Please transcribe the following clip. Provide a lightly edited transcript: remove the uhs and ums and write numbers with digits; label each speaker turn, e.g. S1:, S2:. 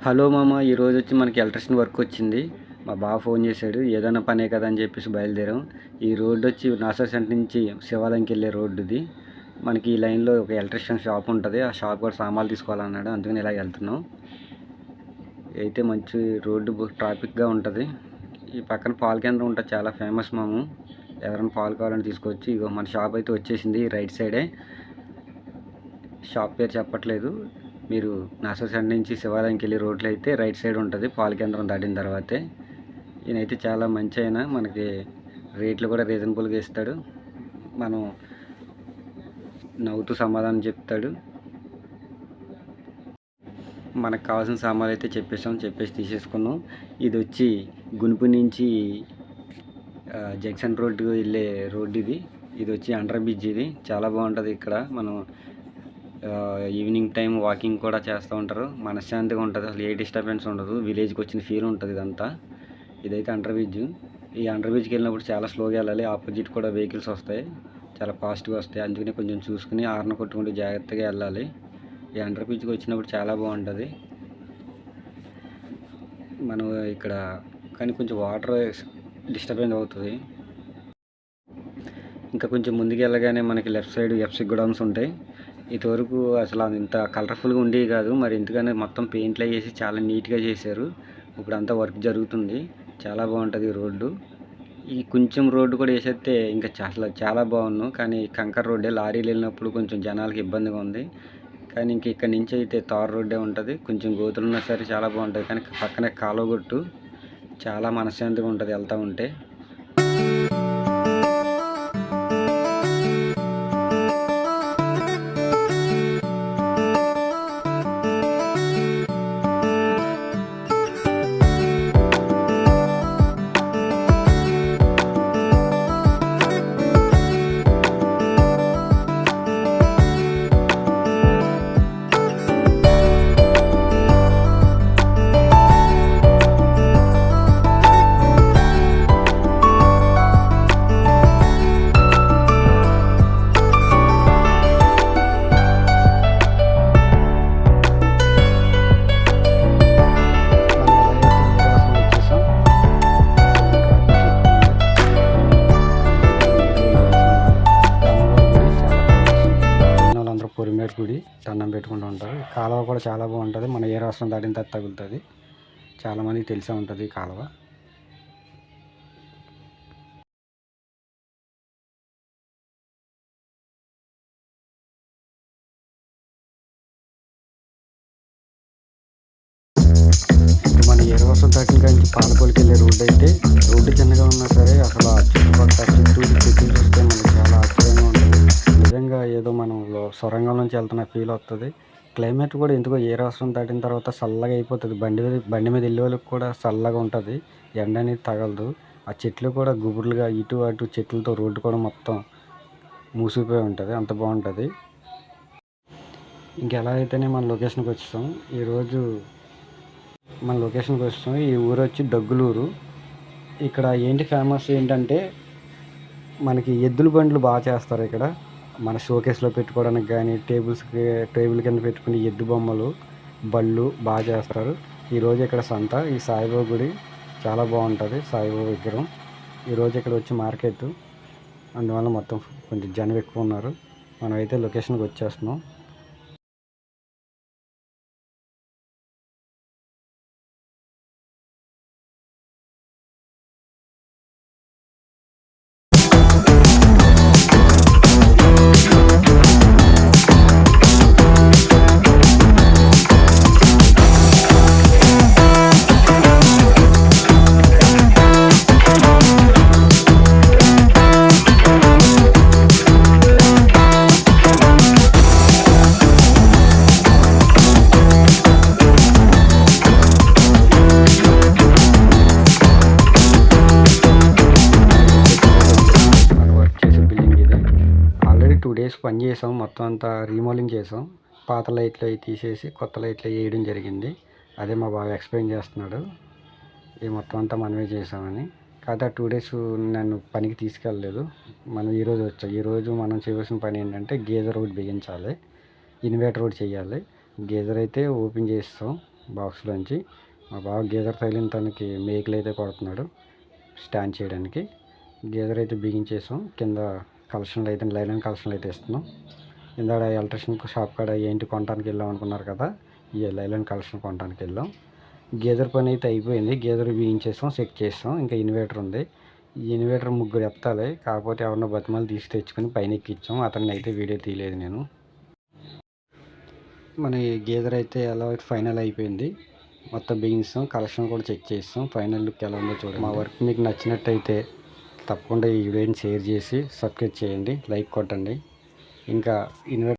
S1: Hello మామ, ఈరోజు వచ్చి మనకి ఎలక్ట్రిషియన్ వర్క్ వచ్చింది. మా బావ ఫోన్ చేశాడు, ఏదైనా పనే కదా అని చెప్పేసి బయలుదేరాం. ఈ రోడ్డు వచ్చి నాసర్ సెంటర్ నుంచి శివాలయంకి వెళ్ళే రోడ్డు ఇది. మనకి ఈ లైన్లో ఒక ఎలక్ట్రిషియన్ షాప్ ఉంటుంది. ఆ షాప్ కూడా సామాన్లు తీసుకోవాలన్నాడు, అందుకని ఇలా వెళ్తున్నాం. అయితే మంచి రోడ్డు ట్రాఫిక్గా ఉంటుంది. ఈ పక్కన పాల కేంద్రం ఉంటుంది, చాలా ఫేమస్ మాము. ఎవరైనా పాలు కావాలని తీసుకోవచ్చు. ఇగో మన షాప్ అయితే వచ్చేసింది, రైట్ సైడే. షాప్ పేరు చెప్పట్లేదు. మీరు నాసర్ సెంటర్ నుంచి శివాలయంకి వెళ్ళి రోడ్లు అయితే రైట్ సైడ్ ఉంటుంది, పాల కేంద్రం దాటిన తర్వాతే. ఈయనైతే చాలా మంచి అయినా మనకి రేట్లు కూడా రీజనబుల్గా ఇస్తాడు. మనం నవ్వుతూ సమాధానం చెప్తాడు. మనకు కావాల్సిన సామాన్లు అయితే చెప్పేసి తీసేసుకున్నాం. ఇది వచ్చి గునుపు నుంచి జంక్షన్ రోడ్డు వెళ్ళే రోడ్డు ఇది. ఇది వచ్చి అండర్ బ్రిడ్జ్. ఇది చాలా బాగుంటుంది. ఇక్కడ మనం ఈవినింగ్ టైం వాకింగ్ కూడా చేస్తూ ఉంటారు. మనశ్శాంతిగా ఉంటుంది, అసలు ఏ డిస్టర్బెన్స్ ఉండదు. విలేజ్కి వచ్చిన ఫీల్ ఉంటుంది ఇదంతా. ఇదైతే అండర్ బ్రిడ్జ్. ఈ అండర్ బ్రిడ్జ్కి వెళ్ళినప్పుడు చాలా స్లోగా వెళ్ళాలి. ఆపోజిట్ కూడా వెహికల్స్ వస్తాయి, చాలా ఫాస్ట్గా వస్తాయి. అందుకని కొంచెం చూసుకుని హార్న్ కొట్టుకుంటూ జాగ్రత్తగా వెళ్ళాలి. ఈ అండర్ బ్రిడ్జ్కి వచ్చినప్పుడు చాలా బాగుంటుంది. మనం ఇక్కడ కానీ కొంచెం వాటర్ డిస్టర్బెన్స్ అవుతుంది. ఇంకా కొంచెం ముందుకు వెళ్ళగానే మనకి లెఫ్ట్ సైడ్ ఎఫ్సి గోడౌన్స్ ఉంటాయి. ఇంతవరకు అసలు ఇంత కలర్ఫుల్గా ఉండేవి కాదు, మరి ఎందుకని మొత్తం పెయింట్లు వేసి చాలా నీట్గా చేశారు. ఇప్పుడు అంతా వర్క్ జరుగుతుంది, చాలా బాగుంటుంది రోడ్డు. ఈ కొంచెం రోడ్డు కూడా వేసేస్తే ఇంకా చాలా బాగున్నాను. కానీ కంకర్ రోడ్డే, లారీలు వెళ్ళినప్పుడు కొంచెం జనాలకి ఇబ్బందిగా ఉంది. కానీ ఇంక ఇక్కడ నుంచి అయితే తార్ రోడ్డే ఉంటుంది. కొంచెం గోతులున్నా సరే చాలా బాగుంటుంది. కానీ పక్కనే కాలువగొట్టు, చాలా మనశ్శాంతిగా ఉంటుంది వెళ్తూ ఉంటే. పొరిమేట గుడి దండం పెట్టుకుంటూ ఉంటారు. కాలువ కూడా చాలా బాగుంటుంది. మన ఏ రాష్ట్రం దాటిన తర్వాత తగులుతుంది. చాలామందికి తెలిసే ఉంటుంది ఈ కాలువ. మన ఏ రాష్ట్రం దాటిన నుంచి పాలకొల్లికి వెళ్ళే రోడ్డు అయితే, రోడ్డు చిన్నగా ఉన్నా సరే అసలు ఆ చుట్టుపక్కల చెట్లు చూస్తే మనకి చాలా ఆశ్చర్యంగా ఉంటుంది. నిజంగా ఏదో మనం సొరంగం నుంచి వెళ్తున్న ఫీల్ వస్తుంది. క్లైమేట్ కూడా ఎందుకో ఏ రాష్ట్రం దాటిన తర్వాత చల్లగా అయిపోతుంది. బండి మీద వెళ్ళే వాళ్ళకి కూడా చల్లగా ఉంటుంది, ఎండ అనేది తగలదు. ఆ చెట్లు కూడా గుబుర్లుగా ఇటు అటు చెట్లతో రోడ్డు కూడా మొత్తం మూసిపోయి ఉంటుంది, అంత బాగుంటుంది. ఇంకెలా అయితేనే మన లొకేషన్కి వచ్చాం. ఈరోజు మన లొకేషన్కి వస్తాం. ఈ ఊరు వచ్చి దగ్గులూరు. ఇక్కడ ఏంటి ఫేమస్ ఏంటంటే మనకి ఎద్దుల బండ్లు బాగా చేస్తారు ఇక్కడ. మన షోకేస్లో పెట్టుకోవడానికి కానీ, టేబుల్ కింద పెట్టుకుని ఎద్దు బొమ్మలు, బళ్ళు బాగా చేస్తారు. ఈరోజు ఇక్కడ సంత. ఈ సాయిబాబా గుడి చాలా బాగుంటుంది, సాయిబాబా విగ్రహం. ఈరోజు ఇక్కడ వచ్చి మార్కెట్, అందువల్ల మొత్తం కొంచెం జనం ఎక్కువ ఉన్నారు. మనం అయితే లొకేషన్కి వచ్చేస్తున్నాం. పని చేసాం, మొత్తం అంతా రీమోడలింగ్ చేసాం. పాత లైట్లు అవి తీసేసి కొత్త లైట్లు వేయడం జరిగింది. అదే మా బాగా ఎక్స్ప్లెయిన్ చేస్తున్నాడు. ఈ మొత్తం అంతా మనమే చేసామని. కాకపోతే 2 days నన్ను పనికి తీసుకెళ్ళలేదు. మనం ఈరోజు వచ్చాం. ఈరోజు మనం చేయవలసిన పని ఏంటంటే గేజర్ ఒకటి బిగించాలి, ఇన్వర్టర్ ఒకటి చేయాలి. గేజర్ అయితే ఓపెన్ చేస్తాం, బాక్స్లోంచి. మా బావ గీజర్ తగిలిన తనకి మేకులు అయితే కొడుతున్నాడు స్టాండ్ చేయడానికి. గీజర్ అయితే బిగించేసాం. కింద కలెక్షన్లు అయితే లైలన్ కలెక్షన్లు అయితే ఇస్తున్నాం. ఇందాక ఎలక్ట్రిషియన్ షాప్ కాడ ఏంటి కొనడానికి వెళ్ళాం అనుకున్నారు కదా, ఈ లైలన్ కలెక్షన్ కొనడానికి వెళ్ళాం. గీజర్ పని అయితే అయిపోయింది. గీజర్ బిగించేసాం, చెక్ చేసాం. ఇంకా ఇన్వర్టర్ ఉంది. ఈ ఇన్వర్టర్ ముగ్గురు ఎత్తాలి, కాకపోతే ఎవరినో బతిమాలు తీసి తెచ్చుకొని పైన ఎక్కించాం. అతన్ని అయితే వీడియో తీయలేదు నేను. మన గీజర్ అయితే ఎలా ఫైనల్ అయిపోయింది. మొత్తం బిగించాం, కలెక్షన్ కూడా చెక్ చేస్తాం. ఫైనల్ లుక్ ఎలా ఉందో చూడండి. మా వర్క్ మీకు నచ్చినట్టయితే తప్పకుండా ఈ వీడియోని షేర్ చేసి సబ్స్క్రైబ్ చేయండి, లైక్ కొట్టండి. ఇంకా ఇన్వర్టర్